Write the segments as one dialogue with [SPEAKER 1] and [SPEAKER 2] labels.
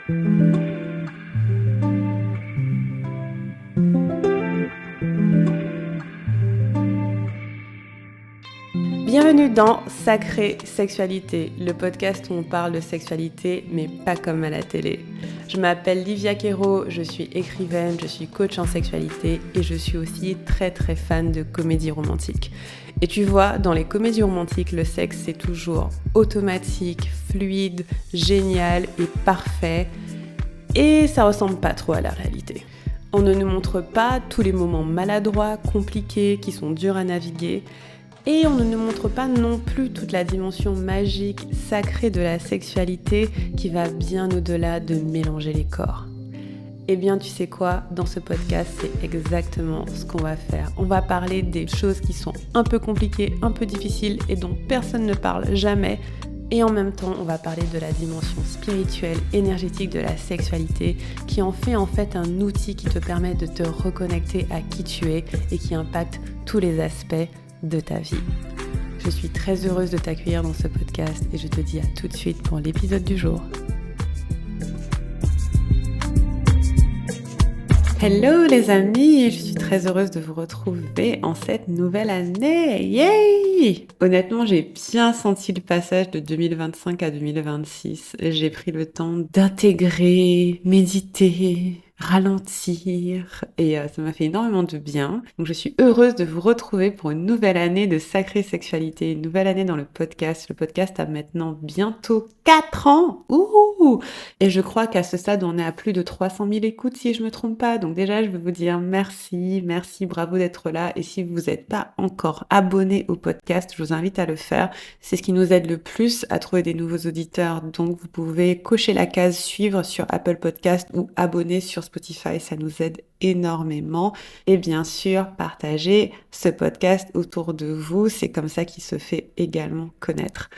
[SPEAKER 1] Bienvenue dans Sacrée Sexualité, le podcast où on parle de sexualité, mais pas comme à la télé. Je m'appelle Livia Quero, je suis écrivaine, je suis coach en sexualité et je suis aussi très fan de comédie romantique. Et tu vois, dans les comédies romantiques, le sexe c'est toujours automatique, fluide, génial et parfait. Et ça ressemble pas trop à la réalité. On ne nous montre pas tous les moments maladroits, compliqués, qui sont durs à naviguer. Et on ne nous montre pas non plus toute la dimension magique, sacrée de la sexualité qui va bien au-delà de mélanger les corps. Eh bien, tu sais quoi, dans ce podcast, c'est exactement ce qu'on va faire. On va parler des choses qui sont un peu compliquées, un peu difficiles et dont personne ne parle jamais. Et en même temps, on va parler de la dimension spirituelle, énergétique de la sexualité qui en fait un outil qui te permet de te reconnecter à qui tu es et qui impacte tous les aspects de ta vie. Je suis très heureuse de t'accueillir dans ce podcast et je te dis à tout de suite pour l'épisode du jour. Hello les amis, je suis très heureuse de vous retrouver en cette nouvelle année. Yay! Honnêtement, j'ai bien senti le passage de 2025 à 2026. J'ai pris le temps d'intégrer, méditer, ralentir et ça m'a fait énormément de bien. Donc je suis heureuse de vous retrouver pour une nouvelle année de Sacrée Sexualité, une nouvelle année dans le podcast. Le podcast a maintenant bientôt 4 ans. Ouh! Et je crois qu'à ce stade, on est à plus de 300 000 écoutes si je me trompe pas. Donc déjà, je veux vous dire merci, bravo d'être là. Et si vous n'êtes pas encore abonné au podcast, je vous invite à le faire. C'est ce qui nous aide le plus à trouver des nouveaux auditeurs. Donc vous pouvez cocher la case suivre sur Apple Podcast ou abonner sur Spotify, ça nous aide énormément. Et bien sûr, partagez ce podcast autour de vous. C'est comme ça qu'il se fait également connaître.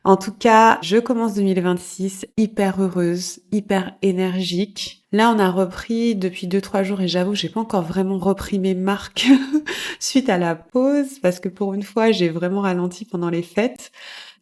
[SPEAKER 1] En tout cas, je commence 2026 hyper heureuse, hyper énergique. Là, on a repris depuis 2-3 jours et j'avoue, j'ai pas encore vraiment repris mes marques suite à la pause parce que pour une fois, j'ai vraiment ralenti pendant les fêtes.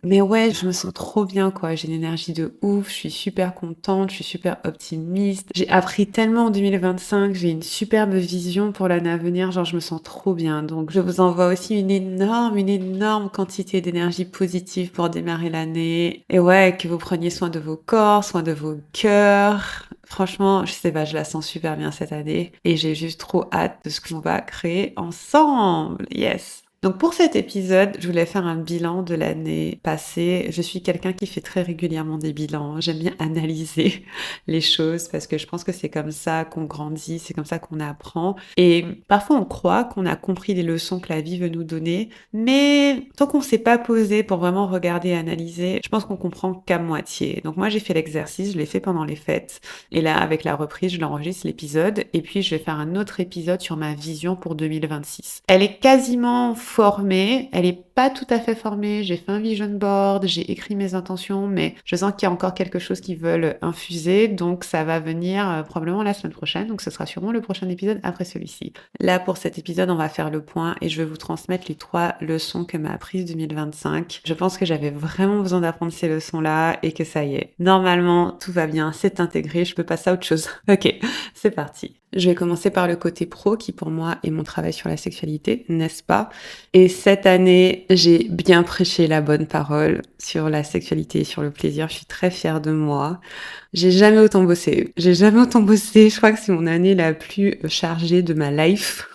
[SPEAKER 1] Mais ouais, je me sens trop bien, quoi. J'ai une énergie de ouf, je suis super contente, je suis super optimiste. J'ai appris tellement en 2025, j'ai une superbe vision pour l'année à venir, genre je me sens trop bien. Donc je vous envoie aussi une énorme quantité d'énergie positive pour démarrer l'année. Et ouais, que vous preniez soin de vos corps, soin de vos cœurs. Franchement, je sais pas, je la sens super bien cette année. Et j'ai juste trop hâte de ce qu'on va créer ensemble. Yes! Donc pour cet épisode, je voulais faire un bilan de l'année passée. Je suis quelqu'un qui fait très régulièrement des bilans. J'aime bien analyser les choses parce que je pense que c'est comme ça qu'on grandit, c'est comme ça qu'on apprend. Et parfois on croit qu'on a compris les leçons que la vie veut nous donner, mais tant qu'on s'est pas posé pour vraiment regarder et analyser, je pense qu'on comprend qu'à moitié. Donc moi j'ai fait l'exercice, je l'ai fait pendant les fêtes. Et là avec la reprise, je l'enregistre l'épisode et puis je vais faire un autre épisode sur ma vision pour 2026. Elle est quasiment formée, elle est pas tout à fait formée, j'ai fait un vision board, j'ai écrit mes intentions, mais je sens qu'il y a encore quelque chose qui veulent infuser, donc ça va venir probablement la semaine prochaine, donc ce sera sûrement le prochain épisode après celui-ci. Là, pour cet épisode, on va faire le point et je vais vous transmettre les 3 leçons que m'a apprises 2025. Je pense que j'avais vraiment besoin d'apprendre ces leçons-là et que ça y est. Normalement, tout va bien, c'est intégré, je peux passer à autre chose. Ok, c'est parti. Je vais commencer par le côté pro qui pour moi est mon travail sur la sexualité, n'est-ce pas? Et cette année, j'ai bien prêché la bonne parole sur la sexualité et sur le plaisir. Je suis très fière de moi. J'ai jamais autant bossé. Je crois que c'est mon année la plus chargée de ma life.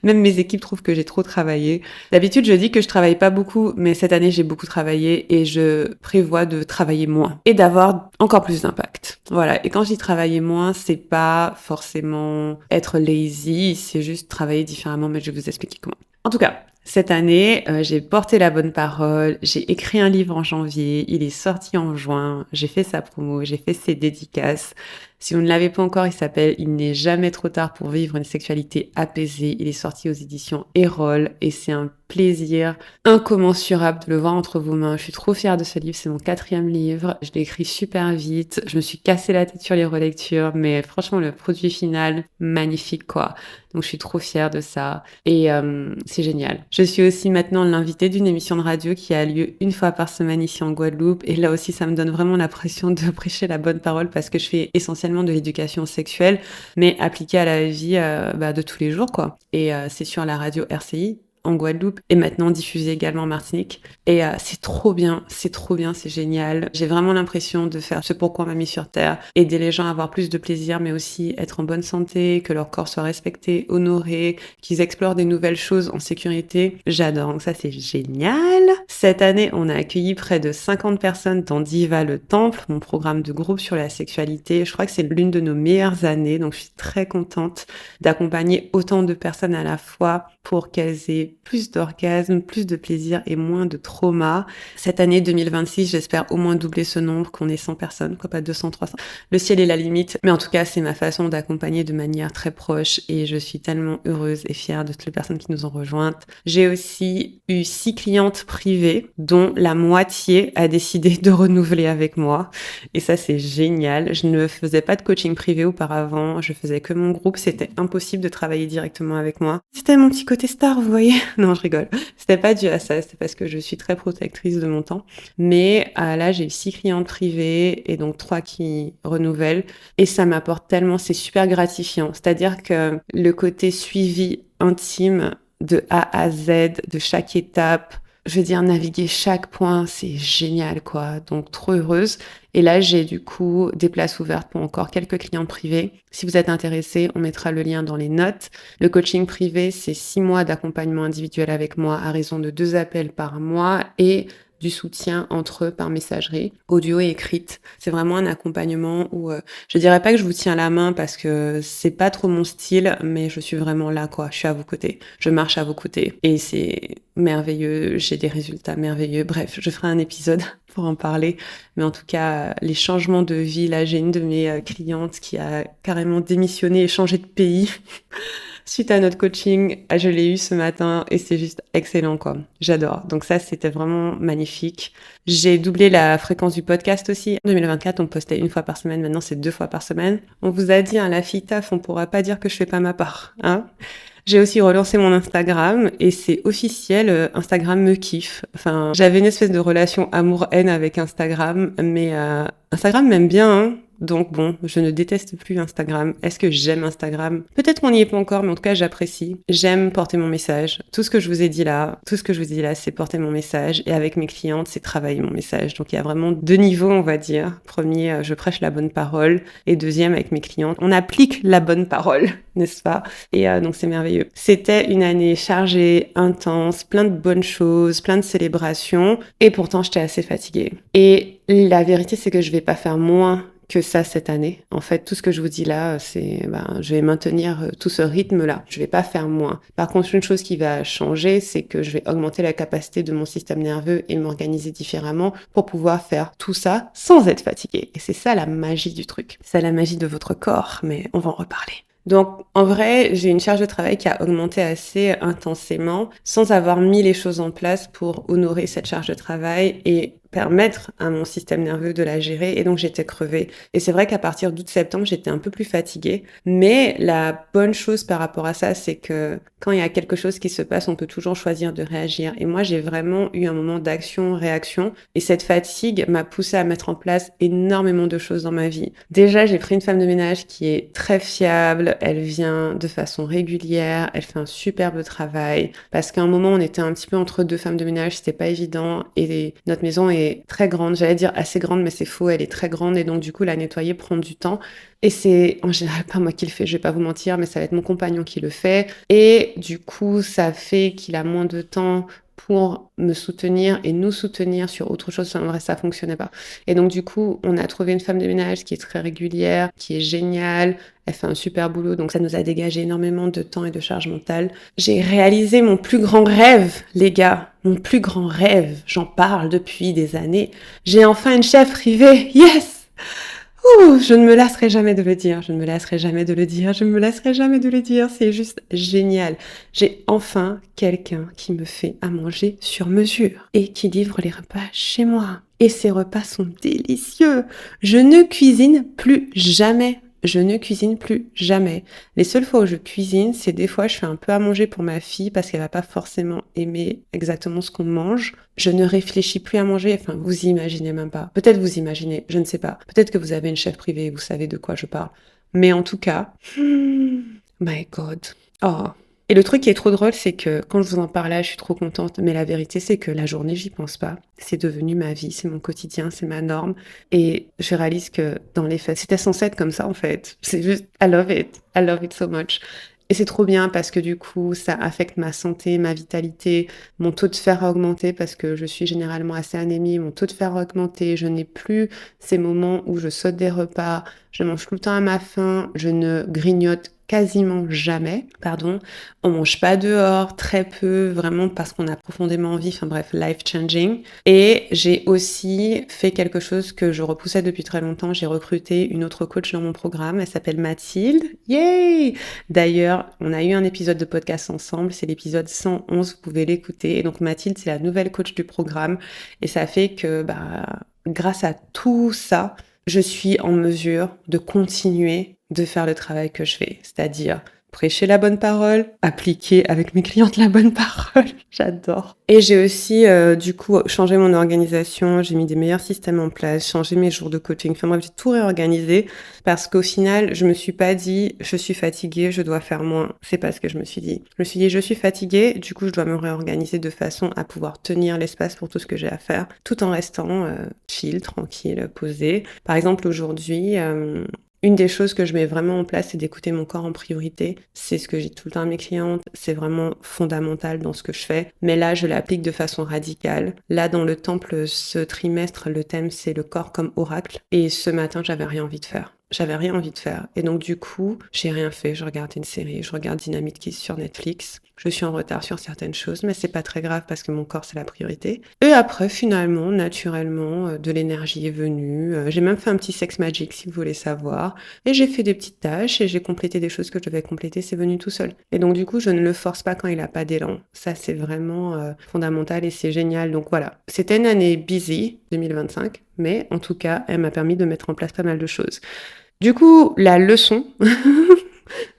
[SPEAKER 1] Même mes équipes trouvent que j'ai trop travaillé. D'habitude, je dis que je travaille pas beaucoup, mais cette année, j'ai beaucoup travaillé et je prévois de travailler moins et d'avoir encore plus d'impact. Voilà. Et quand je dis travailler moins, c'est pas forcément être lazy, c'est juste travailler différemment, mais je vais vous expliquer comment. En tout cas, cette année, j'ai porté la bonne parole, j'ai écrit un livre en janvier, il est sorti en juin, j'ai fait sa promo, j'ai fait ses dédicaces. Si vous ne l'avez pas encore, il s'appelle « Il n'est jamais trop tard pour vivre une sexualité apaisée ». Il est sorti aux éditions Erol et c'est un plaisir incommensurable de le voir entre vos mains. Je suis trop fière de ce livre, c'est mon 4e livre. Je l'ai écrit super vite, je me suis cassé la tête sur les relectures, mais franchement, le produit final, magnifique quoi. Donc je suis trop fière de ça et c'est génial. Je suis aussi maintenant l'invitée d'une émission de radio qui a lieu une fois par semaine ici en Guadeloupe et là aussi ça me donne vraiment la pression de prêcher la bonne parole parce que je fais essentiellement de l'éducation sexuelle mais appliquée à la vie de tous les jours quoi. Et c'est sur la radio RCI en Guadeloupe et maintenant diffusé également en Martinique. Et c'est trop bien, c'est génial. J'ai vraiment l'impression de faire ce pourquoi on m'a mis sur Terre, aider les gens à avoir plus de plaisir, mais aussi être en bonne santé, que leur corps soit respecté, honoré, qu'ils explorent des nouvelles choses en sécurité. J'adore, donc ça c'est génial. Cette année, on a accueilli près de 50 personnes dans Diva le Temple, mon programme de groupe sur la sexualité. Je crois que c'est l'une de nos meilleures années, donc je suis très contente d'accompagner autant de personnes à la fois pour qu'elles aient plus d'orgasme, plus de plaisir et moins de trauma. Cette année 2026, j'espère au moins doubler ce nombre, qu'on ait 100 personnes, quoi, pas 200, 300. Le ciel est la limite, mais en tout cas, c'est ma façon d'accompagner de manière très proche et je suis tellement heureuse et fière de toutes les personnes qui nous ont rejointes. J'ai aussi eu 6 clientes privées, dont la moitié a décidé de renouveler avec moi. Et ça, c'est génial. Je ne faisais pas de coaching privé auparavant, je faisais que mon groupe, c'était impossible de travailler directement avec moi. C'était mon petit côté star, vous voyez? Non, je rigole. C'était pas dû à ça, c'était parce que je suis très protectrice de mon temps. Mais là, j'ai eu 6 clientes privées et donc 3 qui renouvellent. Et ça m'apporte tellement, c'est super gratifiant. C'est-à-dire que le côté suivi intime de A à Z, de chaque étape, je veux dire, naviguer chaque point, c'est génial, quoi. Donc, trop heureuse. Et là, j'ai du coup des places ouvertes pour encore quelques clients privés. Si vous êtes intéressés, on mettra le lien dans les notes. Le coaching privé, c'est 6 mois d'accompagnement individuel avec moi à raison de 2 appels par mois et du soutien entre eux par messagerie, audio et écrite. C'est vraiment un accompagnement où je dirais pas que je vous tiens la main parce que c'est pas trop mon style, mais je suis vraiment là, quoi. Je suis à vos côtés. Je marche à vos côtés. Et c'est merveilleux. J'ai des résultats merveilleux. Bref, je ferai un épisode pour en parler. Mais en tout cas, les changements de vie, là, j'ai une de mes clientes qui a carrément démissionné et changé de pays. Suite à notre coaching, je l'ai eu ce matin et c'est juste excellent, quoi. J'adore. Donc ça, c'était vraiment magnifique. J'ai doublé la fréquence du podcast aussi. En 2024, on postait 1 fois par semaine. Maintenant, c'est 2 fois par semaine. On vous a dit, hein, la fille taf, on pourra pas dire que je fais pas ma part, hein. J'ai aussi relancé mon Instagram et c'est officiel, Instagram me kiffe. Enfin, j'avais une espèce de relation amour-haine avec Instagram, mais Instagram m'aime bien, hein. Donc bon, je ne déteste plus Instagram. Est-ce que j'aime Instagram? Peut-être qu'on n'y est pas encore, mais en tout cas, j'apprécie. J'aime porter mon message. Tout ce que je vous ai dit là, c'est porter mon message. Et avec mes clientes, c'est travailler mon message. Donc il y a vraiment 2 niveaux, on va dire. Premier, je prêche la bonne parole. Et deuxième, avec mes clientes, on applique la bonne parole, n'est-ce pas? Et donc c'est merveilleux. C'était une année chargée, intense, plein de bonnes choses, plein de célébrations. Et pourtant, j'étais assez fatiguée. Et la vérité, c'est que je vais pas faire moins que ça cette année. En fait, tout ce que je vous dis là, c'est, je vais maintenir tout ce rythme-là. Je vais pas faire moins. Par contre, une chose qui va changer, c'est que je vais augmenter la capacité de mon système nerveux et m'organiser différemment pour pouvoir faire tout ça sans être fatiguée. Et c'est ça la magie du truc. C'est la magie de votre corps, mais on va en reparler. Donc, en vrai, j'ai une charge de travail qui a augmenté assez intensément sans avoir mis les choses en place pour honorer cette charge de travail et permettre à mon système nerveux de la gérer et donc j'étais crevée. Et c'est vrai qu'à partir d'août-septembre, j'étais un peu plus fatiguée. Mais la bonne chose par rapport à ça, c'est que quand il y a quelque chose qui se passe, on peut toujours choisir de réagir. Et moi, j'ai vraiment eu un moment d'action-réaction et cette fatigue m'a poussée à mettre en place énormément de choses dans ma vie. Déjà, j'ai pris une femme de ménage qui est très fiable, elle vient de façon régulière, elle fait un superbe travail parce qu'à un moment, on était un petit peu entre 2 femmes de ménage, c'était pas évident et notre maison est très grande, j'allais dire assez grande, mais c'est faux, elle est très grande et donc du coup la nettoyer prend du temps et c'est en général pas moi qui le fais, je vais pas vous mentir, mais ça va être mon compagnon qui le fait et du coup ça fait qu'il a moins de temps pour me soutenir et nous soutenir sur autre chose. En vrai, ça fonctionnait pas. Et donc, du coup, on a trouvé une femme de ménage qui est très régulière, qui est géniale. Elle fait un super boulot. Donc, ça nous a dégagé énormément de temps et de charge mentale. J'ai réalisé mon plus grand rêve, les gars. Mon plus grand rêve. J'en parle depuis des années. J'ai enfin une chef privée. Yes! Ouh, je ne me lasserai jamais de le dire, je ne me lasserai jamais de le dire, je ne me lasserai jamais de le dire, c'est juste génial. J'ai enfin quelqu'un qui me fait à manger sur mesure et qui livre les repas chez moi. Et ces repas sont délicieux. Je ne cuisine plus jamais. Je ne cuisine plus jamais. Les seules fois où je cuisine, c'est des fois je fais un peu à manger pour ma fille parce qu'elle va pas forcément aimer exactement ce qu'on mange. Je ne réfléchis plus à manger, enfin vous imaginez même pas. Peut-être vous imaginez, je ne sais pas. Peut-être que vous avez une chef privée et vous savez de quoi je parle. Mais en tout cas, my God. Oh. Et le truc qui est trop drôle, c'est que quand je vous en parle là, je suis trop contente. Mais la vérité, c'est que la journée, j'y pense pas. C'est devenu ma vie, c'est mon quotidien, c'est ma norme. Et je réalise que dans les faits, c'était censé être comme ça en fait. C'est juste, I love it. I love it so much. Et c'est trop bien parce que du coup, ça affecte ma santé, ma vitalité, mon taux de fer a augmenté parce que je suis généralement assez anémie, mon taux de fer a augmenté, je n'ai plus ces moments où je saute des repas, je mange tout le temps à ma faim, je ne grignote quasiment jamais, pardon. On mange pas dehors, très peu, vraiment parce qu'on a profondément envie, enfin bref, life changing. Et j'ai aussi fait quelque chose que je repoussais depuis très longtemps, j'ai recruté une autre coach dans mon programme, elle s'appelle Mathilde. Yay! D'ailleurs, on a eu un épisode de podcast ensemble, c'est l'épisode 111, vous pouvez l'écouter. Et donc Mathilde, c'est la nouvelle coach du programme et ça fait que grâce à tout ça, je suis en mesure de continuer de faire le travail que je fais, c'est-à-dire prêcher la bonne parole, appliquer avec mes clientes la bonne parole. J'adore. Et j'ai aussi, du coup, changé mon organisation, j'ai mis des meilleurs systèmes en place, changé mes jours de coaching. Enfin bref, j'ai tout réorganisé parce qu'au final, je me suis pas dit, je suis fatiguée, je dois faire moins. C'est pas ce que je me suis dit. Je me suis dit, je suis fatiguée, du coup, je dois me réorganiser de façon à pouvoir tenir l'espace pour tout ce que j'ai à faire, tout en restant chill, tranquille, posée. Par exemple, aujourd'hui, une des choses que je mets vraiment en place, c'est d'écouter mon corps en priorité. C'est ce que j'ai tout le temps à mes clientes. C'est vraiment fondamental dans ce que je fais. Mais là, je l'applique de façon radicale. Là, dans le temple, ce trimestre, le thème, c'est le corps comme oracle. Et ce matin, j'avais rien envie de faire. J'avais rien envie de faire. Et donc, du coup, j'ai rien fait. Je regarde une série. Je regarde Dynamite Kiss sur Netflix. Je suis en retard sur certaines choses, mais c'est pas très grave parce que mon corps, c'est la priorité. Et après, finalement, naturellement, de l'énergie est venue. J'ai même fait un petit sex magic, si vous voulez savoir. Et j'ai fait des petites tâches et j'ai complété des choses que je devais compléter. C'est venu tout seul. Et donc, du coup, je ne le force pas quand il a pas d'élan. Ça, c'est vraiment fondamental et c'est génial. Donc voilà. C'était une année busy, 2025. Mais en tout cas, elle m'a permis de mettre en place pas mal de choses. Du coup, la leçon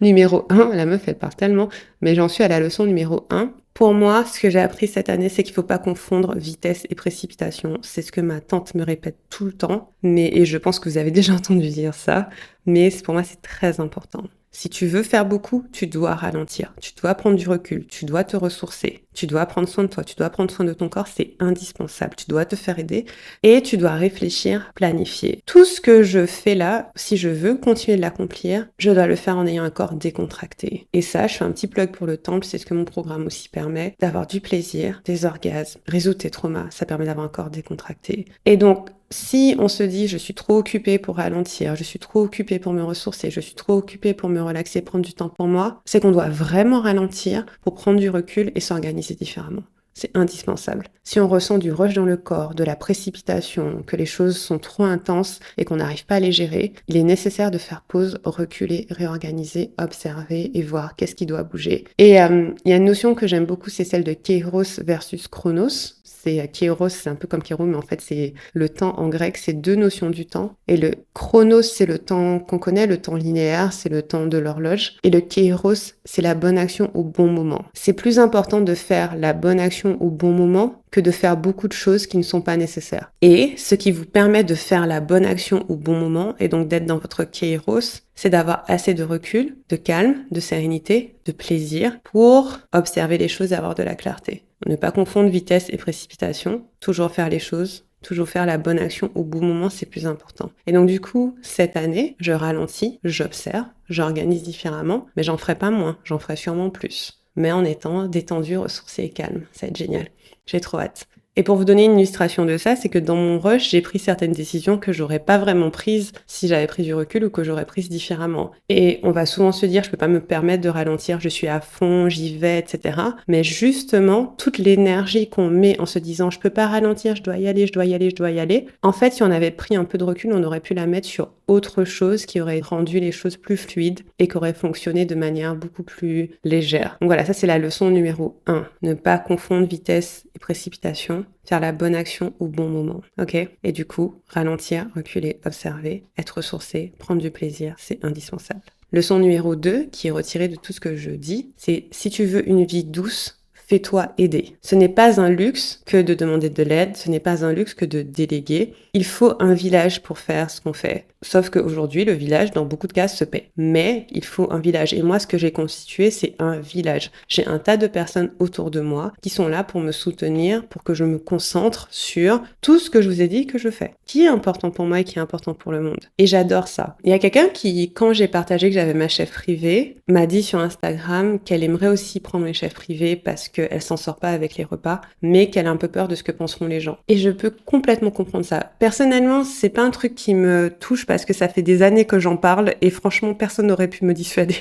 [SPEAKER 1] numéro 1, la meuf elle part tellement, mais j'en suis à la leçon numéro 1. Pour moi, ce que j'ai appris cette année, c'est qu'il faut pas confondre vitesse et précipitation. C'est ce que ma tante me répète tout le temps, et je pense que vous avez déjà entendu dire ça, mais pour moi c'est très important. Si tu veux faire beaucoup, tu dois ralentir, tu dois prendre du recul, tu dois te ressourcer, tu dois prendre soin de toi, tu dois prendre soin de ton corps, c'est indispensable, tu dois te faire aider et tu dois réfléchir, planifier. Tout ce que je fais là, si je veux continuer de l'accomplir, je dois le faire en ayant un corps décontracté. Et ça, je fais un petit plug pour le temple, c'est ce que mon programme aussi permet, d'avoir du plaisir, des orgasmes, résoudre tes traumas, ça permet d'avoir un corps décontracté. Et donc, si on se dit je suis trop occupée pour ralentir, je suis trop occupée pour me ressourcer, je suis trop occupée pour me relaxer, prendre du temps pour moi, c'est qu'on doit vraiment ralentir pour prendre du recul et s'organiser différemment. C'est indispensable. Si on ressent du rush dans le corps, de la précipitation, que les choses sont trop intenses et qu'on n'arrive pas à les gérer, il est nécessaire de faire pause, reculer, réorganiser, observer et voir qu'est-ce qui doit bouger. Et il y a une notion que j'aime beaucoup, c'est celle de Kairos versus Chronos. C'est Kairos, c'est un peu comme Kairos, mais en fait c'est le temps en grec, c'est deux notions du temps. Et le chronos, c'est le temps qu'on connaît, le temps linéaire, c'est le temps de l'horloge. Et le Kairos, c'est la bonne action au bon moment. C'est plus important de faire la bonne action au bon moment que de faire beaucoup de choses qui ne sont pas nécessaires. Et ce qui vous permet de faire la bonne action au bon moment, et donc d'être dans votre Kairos, c'est d'avoir assez de recul, de calme, de sérénité, de plaisir pour observer les choses et avoir de la clarté. Ne pas confondre vitesse et précipitation, toujours faire les choses, toujours faire la bonne action au bon moment, c'est plus important. Et donc du coup, cette année, je ralentis, j'observe, j'organise différemment, mais j'en ferai pas moins, j'en ferai sûrement plus. Mais en étant détendu, ressourcé et calme, ça va être génial. J'ai trop hâte. Et pour vous donner une illustration de ça, c'est que dans mon rush, j'ai pris certaines décisions que j'aurais pas vraiment prises si j'avais pris du recul ou que j'aurais prises différemment. Et on va souvent se dire, je peux pas me permettre de ralentir, je suis à fond, j'y vais, etc. Mais justement, toute l'énergie qu'on met en se disant, je peux pas ralentir, je dois y aller, je dois y aller, je dois y aller. En fait, si on avait pris un peu de recul, on aurait pu la mettre sur
[SPEAKER 2] autre chose qui aurait rendu les choses plus fluides et qui aurait fonctionné de manière beaucoup plus légère. Donc voilà, ça c'est la leçon numéro 1. Ne pas confondre vitesse et précipitation, faire la bonne action au bon moment. Ok? Et du coup, ralentir, reculer, observer, être ressourcé, prendre du plaisir, c'est indispensable. Leçon numéro 2, qui est retirée de tout ce que je dis, c'est si tu veux une vie douce, fais-toi aider. Ce n'est pas un luxe que de demander de l'aide, ce n'est pas un luxe que de déléguer. Il faut un village pour faire ce qu'on fait. Sauf qu'aujourd'hui, le village, dans beaucoup de cas, se paie. Mais il faut un village. Et moi, ce que j'ai constitué, c'est un village. J'ai un tas de personnes autour de moi qui sont là pour me soutenir, pour que je me concentre sur tout ce que je vous ai dit que je fais, qui est important pour moi et qui est important pour le monde. Et j'adore ça. Il y a quelqu'un qui, quand j'ai partagé que j'avais ma chef privée, m'a dit sur Instagram qu'elle aimerait aussi prendre une chef privée parce qu'elle s'en sort pas avec les repas, mais qu'elle a un peu peur de ce que penseront les gens. Et je peux complètement comprendre ça. Personnellement, c'est pas un truc qui me touche parce que ça fait des années que j'en parle et franchement, personne n'aurait pu me dissuader.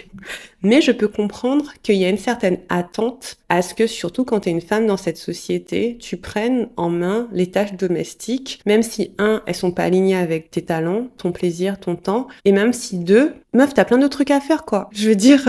[SPEAKER 2] Mais je peux comprendre qu'il y a une certaine attente à ce que, surtout quand tu es une femme dans cette société, tu prennes en main les tâches domestiques, même si, elles sont pas alignées avec tes talents, ton plaisir, ton temps, et même si, meuf, t'as plein d'autres trucs à faire, quoi. Je veux dire,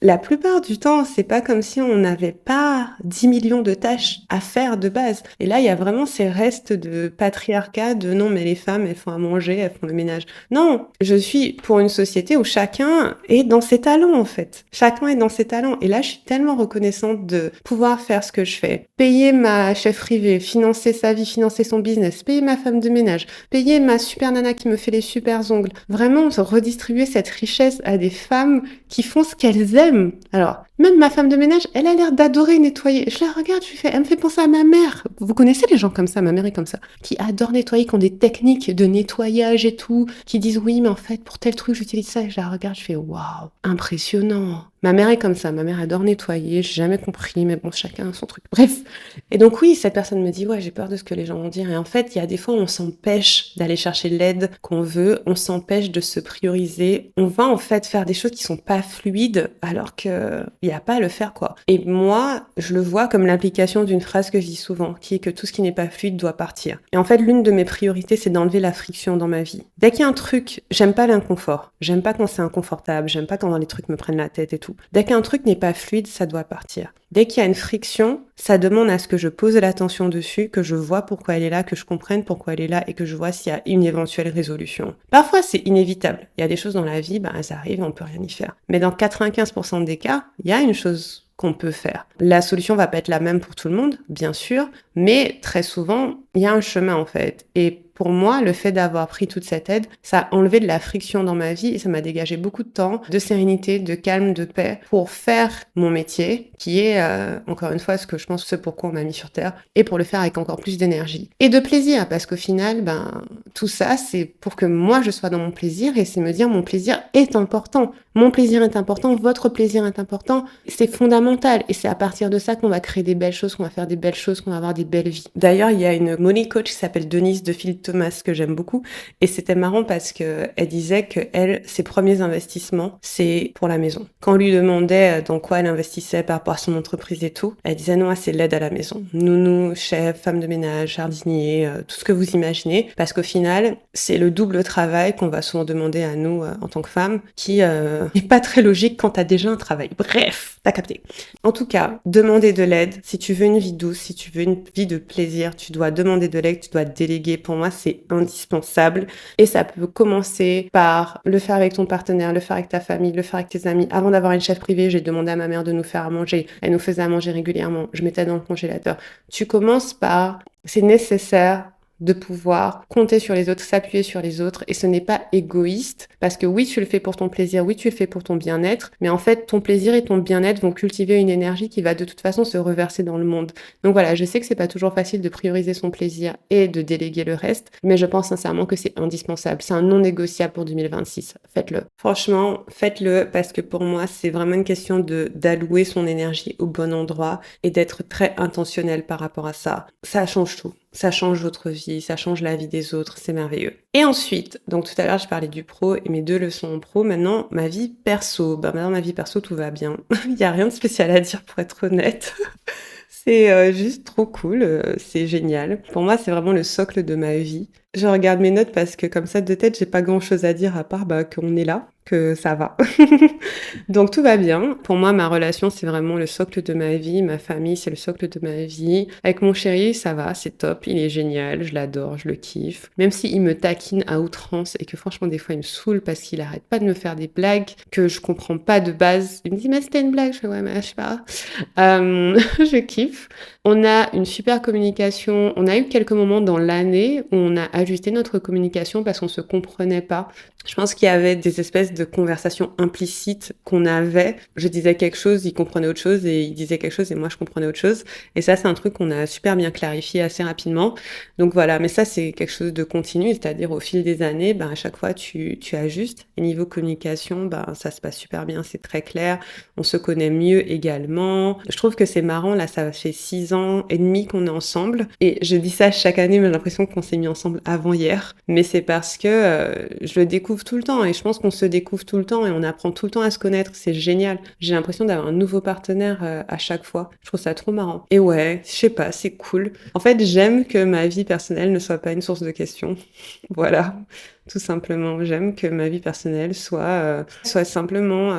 [SPEAKER 2] la plupart du temps, c'est pas comme si on n'avait pas 10 millions de tâches à faire de base. Et là, il y a vraiment ces restes de patriarcat, de non, mais les femmes, elles font à manger, elles font le ménage. Non, je suis pour une société où chacun est dans ses talents, en fait. Chacun est dans ses talents. Et là, je suis tellement reconnaissante de pouvoir faire ce que je fais. Payer ma chef privée, financer sa vie, financer son business, payer ma femme de ménage, payer ma super nana qui me fait les super ongles. Vraiment, redistribuer cette richesse à des femmes qui font ce qu'elles aiment. Alors, même ma femme de ménage, elle a l'air d'adorer nettoyer. Je la regarde, elle me fait penser à ma mère. Vous connaissez les gens comme ça, ma mère est comme ça, qui adorent nettoyer, qui ont des techniques de nettoyage et tout, qui disent oui, mais en fait, pour tel truc, j'utilise ça. Et je la regarde, je fais waouh, impressionnant. Ma mère est comme ça, ma mère adore nettoyer, j'ai jamais compris, mais bon, chacun a son truc. Bref. Et donc oui, cette personne me dit, ouais, j'ai peur de ce que les gens vont dire. Et en fait, il y a des fois, on s'empêche d'aller chercher l'aide qu'on veut, on s'empêche de se prioriser. On va en fait faire des choses qui sont pas fluides, alors que il y a pas à le faire, quoi. Et moi, je le vois comme l'application d'une phrase que je dis souvent, qui est que tout ce qui n'est pas fluide doit partir. Et en fait, l'une de mes priorités, c'est d'enlever la friction dans ma vie. Dès qu'il y a un truc, j'aime pas l'inconfort. J'aime pas quand c'est inconfortable, j'aime pas quand les trucs me prennent la tête et tout. Dès qu'un truc n'est pas fluide, ça doit partir. Dès qu'il y a une friction, ça demande à ce que je pose de l'attention dessus, que je vois pourquoi elle est là, que je comprenne pourquoi elle est là et que je vois s'il y a une éventuelle résolution. Parfois, c'est inévitable. Il y a des choses dans la vie, elles arrivent, on peut rien y faire. Mais dans 95% des cas, il y a une chose qu'on peut faire. La solution va pas être la même pour tout le monde, bien sûr, mais très souvent, il y a un chemin en fait. Et pour moi, le fait d'avoir pris toute cette aide, ça a enlevé de la friction dans ma vie et ça m'a dégagé beaucoup de temps, de sérénité, de calme, de paix pour faire mon métier, qui est, encore une fois, ce que je pense, ce pourquoi on m'a mis sur Terre, et pour le faire avec encore plus d'énergie. Et de plaisir, parce qu'au final, tout ça, c'est pour que moi, je sois dans mon plaisir et c'est me dire, mon plaisir est important. Mon plaisir est important, votre plaisir est important. C'est fondamental et c'est à partir de ça qu'on va créer des belles choses, qu'on va faire des belles choses, qu'on va avoir des belles vies. D'ailleurs, il y a une money coach qui s'appelle Denise de Phil Thomas que j'aime beaucoup et c'était marrant parce que elle disait que elle, ses premiers investissements, c'est pour la maison. Quand on lui demandait dans quoi elle investissait par rapport à son entreprise et tout, elle disait non, c'est l'aide à la maison. Nounou, chef, femme de ménage, jardinier, tout ce que vous imaginez, parce qu'au final, c'est le double travail qu'on va souvent demander à nous en tant que femmes, qui est pas très logique quand t'as déjà un travail. Bref, t'as capté. En tout cas, demander de l'aide. Si tu veux une vie douce, si tu veux une vie de plaisir, tu dois demander de l'aide, tu dois déléguer. Pour moi, c'est indispensable. Et ça peut commencer par le faire avec ton partenaire, le faire avec ta famille, le faire avec tes amis. Avant d'avoir une chef privée, j'ai demandé à ma mère de nous faire à manger. Elle nous faisait à manger régulièrement. Je mettais dans le congélateur. Tu commences par, c'est nécessaire de pouvoir compter sur les autres, s'appuyer sur les autres, et ce n'est pas égoïste, parce que oui, tu le fais pour ton plaisir, oui, tu le fais pour ton bien-être, mais en fait, ton plaisir et ton bien-être vont cultiver une énergie qui va de toute façon se reverser dans le monde. Donc voilà, je sais que c'est pas toujours facile de prioriser son plaisir et de déléguer le reste, mais je pense sincèrement que c'est indispensable, c'est un non négociable pour 2026. Faites-le. Franchement, faites-le, parce que pour moi, c'est vraiment une question d'allouer son énergie au bon endroit et d'être très intentionnel par rapport à ça. Ça change tout. Ça change votre vie, ça change la vie des autres, c'est merveilleux. Et ensuite, donc tout à l'heure je parlais du pro et mes 2 leçons en pro, maintenant ma vie perso. Maintenant ma vie perso tout va bien. Il y a rien de spécial à dire pour être honnête. C'est juste trop cool, c'est génial. Pour moi c'est vraiment le socle de ma vie. Je regarde mes notes parce que comme ça, de tête, j'ai pas grand-chose à dire à part qu'on est là, que ça va. Donc tout va bien. Pour moi, ma relation, c'est vraiment le socle de ma vie. Ma famille, c'est le socle de ma vie. Avec mon chéri, ça va, c'est top. Il est génial, je l'adore, je le kiffe. Même s'il me taquine à outrance et que franchement, des fois, il me saoule parce qu'il arrête pas de me faire des blagues que je comprends pas de base. Il me dit, mais c'était une blague. Je fais, ouais, mais je sais pas. Je kiffe. On a une super communication. On a eu quelques moments dans l'année où on a ajusté notre communication parce qu'on se comprenait pas. Je pense qu'il y avait des espèces de conversations implicites qu'on avait. Je disais quelque chose, il comprenait autre chose, et il disait quelque chose et moi je comprenais autre chose. Et ça, c'est un truc qu'on a super bien clarifié assez rapidement. Donc voilà, mais ça, c'est quelque chose de continu, c'est-à-dire au fil des années, à chaque fois, tu ajustes. Et niveau communication, ça se passe super bien, c'est très clair. On se connaît mieux également. Je trouve que c'est marrant, là, ça fait 6 ans et demi qu'on est ensemble. Et je dis ça chaque année, mais j'ai l'impression qu'on s'est mis ensemble avant hier. Mais c'est parce que je le découvre tout le temps et je pense qu'on se découvre tout le temps et on apprend tout le temps à se connaître. C'est génial. J'ai l'impression d'avoir un nouveau partenaire à chaque fois. Je trouve ça trop marrant. Et ouais, je sais pas, c'est cool. En fait, j'aime que ma vie personnelle ne soit pas une source de questions. Voilà, tout simplement. J'aime que ma vie personnelle soit simplement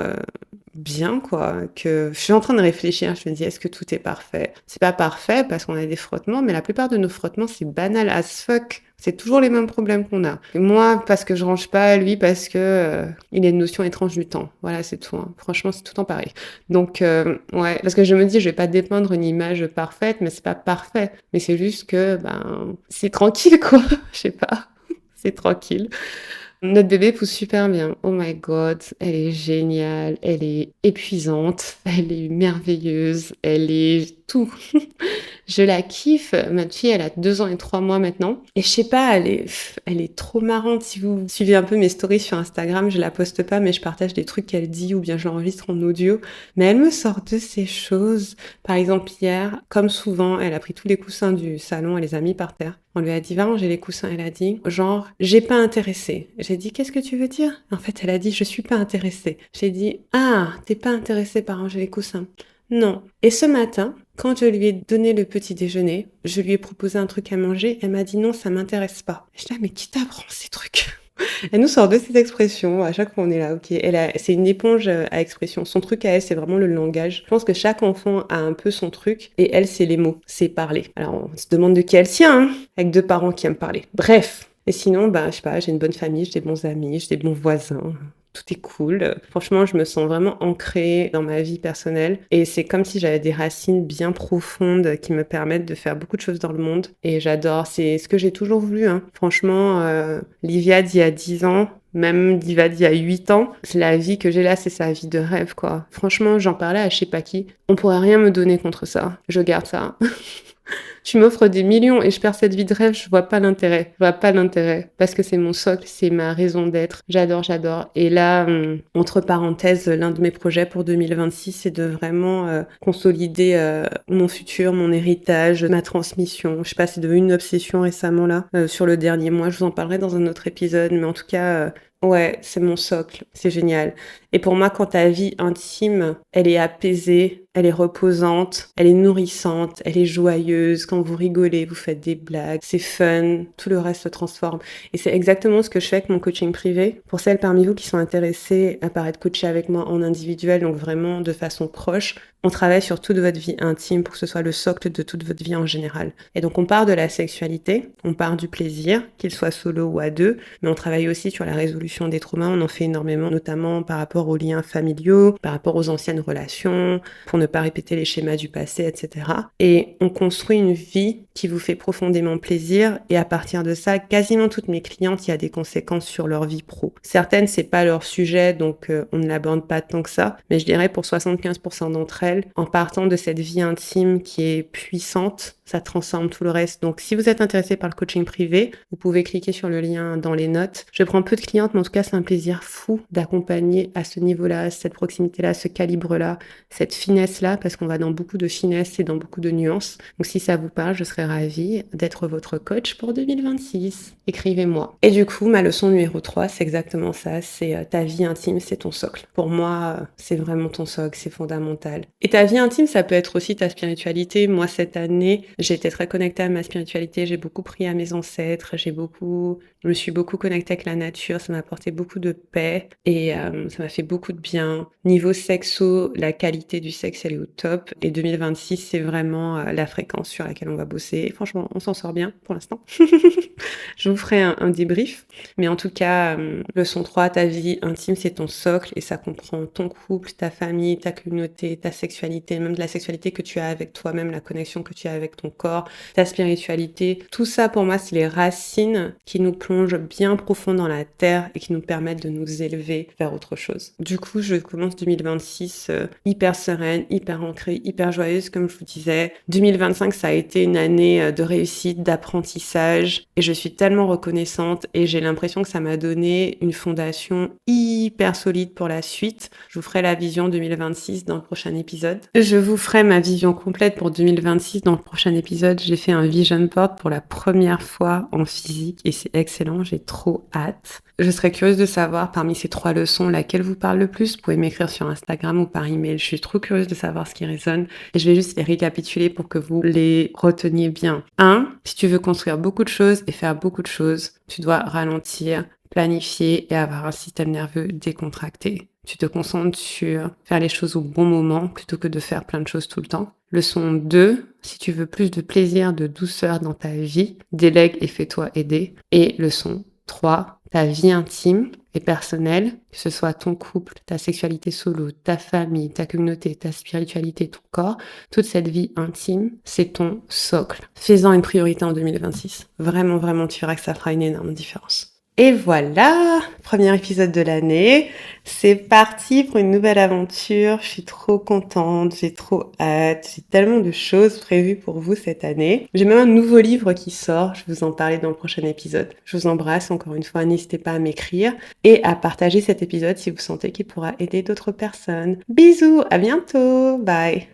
[SPEAKER 2] bien, quoi. Que je suis en train de réfléchir. Je me dis, est-ce que tout est parfait? C'est pas parfait parce qu'on a des frottements, mais la plupart de nos frottements, c'est banal as fuck. C'est toujours les mêmes problèmes qu'on a. Et moi, parce que je range pas, lui, parce que il a une notion étrange du temps. Voilà, c'est tout. Hein. Franchement, c'est tout le temps pareil. Donc, ouais, parce que je me dis, je vais pas dépeindre une image parfaite, mais c'est pas parfait. Mais c'est juste que, c'est tranquille, quoi. Je sais pas. C'est tranquille. Notre bébé pousse super bien. Oh my god, elle est géniale, elle est épuisante, elle est merveilleuse, elle est tout. Je la kiffe. Ma fille, elle a 2 ans et 3 mois maintenant. Et je sais pas, elle est trop marrante. Si vous suivez un peu mes stories sur Instagram, je la poste pas, mais je partage des trucs qu'elle dit ou bien je l'enregistre en audio. Mais elle me sort de ces choses. Par exemple, hier, comme souvent, elle a pris tous les coussins du salon, elle les a mis par terre. On lui a dit, va ranger les coussins. Elle a dit, genre, j'ai pas intéressé. J'ai dit, qu'est-ce que tu veux dire? En fait, elle a dit, je suis pas intéressée. J'ai dit, ah, t'es pas intéressée par ranger les coussins? Non. Et ce matin, quand je lui ai donné le petit déjeuner, je lui ai proposé un truc à manger, elle m'a dit non, ça m'intéresse pas. Je dis, ah, mais qui t'apprend ces trucs? Elle nous sort de ces expressions à chaque fois on est là, ok. C'est une éponge à expression. Son truc à elle, c'est vraiment le langage. Je pense que chaque enfant a un peu son truc et elle, c'est les mots, c'est parler. Alors on se demande de qui elle tient, hein, avec 2 parents qui aiment parler. Bref. Et sinon, je sais pas, j'ai une bonne famille, j'ai des bons amis, j'ai des bons voisins. Tout est cool. Franchement, je me sens vraiment ancrée dans ma vie personnelle. Et c'est comme si j'avais des racines bien profondes qui me permettent de faire beaucoup de choses dans le monde. Et j'adore. C'est ce que j'ai toujours voulu. Hein. Franchement, Livia d'il y a 10 ans, même Diva d'il y a 8 ans, c'est la vie que j'ai là, c'est sa vie de rêve, quoi. Franchement, j'en parlais à je sais pas qui. On pourrait rien me donner contre ça. Je garde ça. Tu m'offres des millions et je perds cette vie de rêve, je vois pas l'intérêt. Je vois pas l'intérêt. Parce que c'est mon socle, c'est ma raison d'être. J'adore, j'adore. Et là, entre parenthèses, l'un de mes projets pour 2026, c'est de vraiment consolider mon futur, mon héritage, ma transmission. Je sais pas, c'est devenu une obsession récemment là, sur le dernier mois. Je vous en parlerai dans un autre épisode, mais en tout cas, ouais, c'est mon socle. C'est génial. Et pour moi, quand ta vie intime, elle est apaisée, elle est reposante, elle est nourrissante, elle est joyeuse, quand vous rigolez, vous faites des blagues, c'est fun, tout le reste se transforme. Et c'est exactement ce que je fais avec mon coaching privé. Pour celles parmi vous qui sont intéressées à être coachées avec moi en individuel, donc vraiment de façon proche, on travaille sur toute votre vie intime pour que ce soit le socle de toute votre vie en général. Et donc on part de la sexualité, on part du plaisir, qu'il soit solo ou à deux, mais on travaille aussi sur la résolution des traumas, on en fait énormément, notamment par rapport aux liens familiaux, par rapport aux anciennes relations, pour ne pas répéter les schémas du passé, etc. Et on construit une vie qui vous fait profondément plaisir, et à partir de ça, quasiment toutes mes clientes, il y a des conséquences sur leur vie pro. Certaines, c'est pas leur sujet, donc on ne l'aborde pas tant que ça, mais je dirais pour 75% d'entre elles, en partant de cette vie intime qui est puissante, ça transforme tout le reste. Donc si vous êtes intéressé par le coaching privé, vous pouvez cliquer sur le lien dans les notes. Je prends peu de clientes, mais en tout cas c'est un plaisir fou d'accompagner à ce niveau-là, cette proximité-là, ce calibre-là, cette finesse finesse-là parce qu'on va dans beaucoup de finesse et dans beaucoup de nuances. Donc si ça vous parle, je serais ravie d'être votre coach pour 2026. Écrivez-moi. Et du coup, ma leçon numéro 3, c'est exactement ça. C'est ta vie intime, c'est ton socle. Pour moi, c'est vraiment ton socle, c'est fondamental. Et ta vie intime, ça peut être aussi ta spiritualité. Moi, cette année, j'ai été très connectée à ma spiritualité. J'ai beaucoup prié à mes ancêtres. Je me suis beaucoup connectée avec la nature. Ça m'a apporté beaucoup de paix et ça m'a fait beaucoup de bien. Niveau sexo, la qualité du sexe, elle est au top. Et 2026, c'est vraiment la fréquence sur laquelle on va bosser. Et franchement, on s'en sort bien pour l'instant. Je vous ferai un débrief. Mais en tout cas, leçon 3, ta vie intime, c'est ton socle et ça comprend ton couple, ta famille, ta communauté, ta sexualité, même de la sexualité que tu as avec toi-même, la connexion que tu as avec ton corps, ta spiritualité. Tout ça, pour moi, c'est les racines qui nous plongent bien profond dans la terre et qui nous permettent de nous élever vers autre chose. Du coup, je commence 2026 hyper sereine, hyper ancrée, hyper joyeuse, comme je vous disais. 2025, ça a été une année de réussite, d'apprentissage et je suis tellement reconnaissante et j'ai l'impression que ça m'a donné une fondation hyper solide pour la suite. Je vous ferai la vision 2026 dans le prochain épisode. Je vous ferai ma vision complète pour 2026 dans le prochain épisode. J'ai fait un vision board pour la première fois en physique et c'est excellent, j'ai trop hâte. Je serais curieuse de savoir parmi ces 3 leçons laquelle vous parle le plus. Vous pouvez m'écrire sur Instagram ou par email. Je suis trop curieuse de savoir ce qui résonne et je vais juste les récapituler pour que vous les reteniez bien. 1. Si tu veux construire beaucoup de choses et faire beaucoup de choses, tu dois ralentir, planifier et avoir un système nerveux décontracté. Tu te concentres sur faire les choses au bon moment plutôt que de faire plein de choses tout le temps. Leçon 2, si tu veux plus de plaisir, de douceur dans ta vie, délègue et fais-toi aider. Et leçon 3, ta vie intime et personnelle, que ce soit ton couple, ta sexualité solo, ta famille, ta communauté, ta spiritualité, ton corps, toute cette vie intime, c'est ton socle. Fais-en une priorité en 2026. Vraiment, vraiment, tu verras que ça fera une énorme différence. Et voilà, premier épisode de l'année. C'est parti pour une nouvelle aventure. Je suis trop contente, j'ai trop hâte. J'ai tellement de choses prévues pour vous cette année. J'ai même un nouveau livre qui sort. Je vais vous en parler dans le prochain épisode. Je vous embrasse encore une fois. N'hésitez pas à m'écrire et à partager cet épisode si vous sentez qu'il pourra aider d'autres personnes. Bisous, à bientôt. Bye.